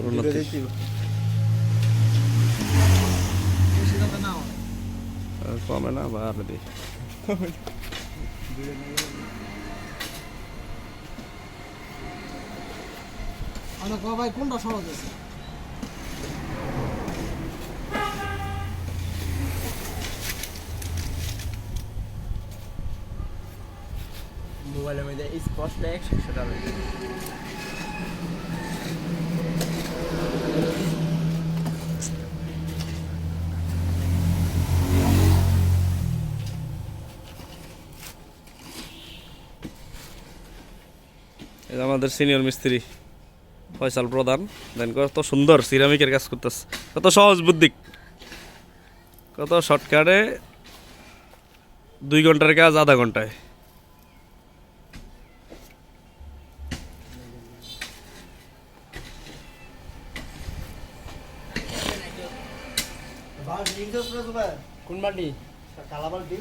উন্নতি কমে না বাড়ে দিই ভাই কোনটা সহজ আছে মোবাইলের মধ্যে স্পষ্ট 100 টাকা আমাদের সিনিয়র মিস্ত্রি ফয়সাল প্রধান দেন কত সুন্দর সিরামিকের কাজ করতেছে কত সহজ বুদ্ধি কত শর্টকাটে 2 ঘন্টার কাজ আধা ঘন্টায় কোন বালতি কালা বালতি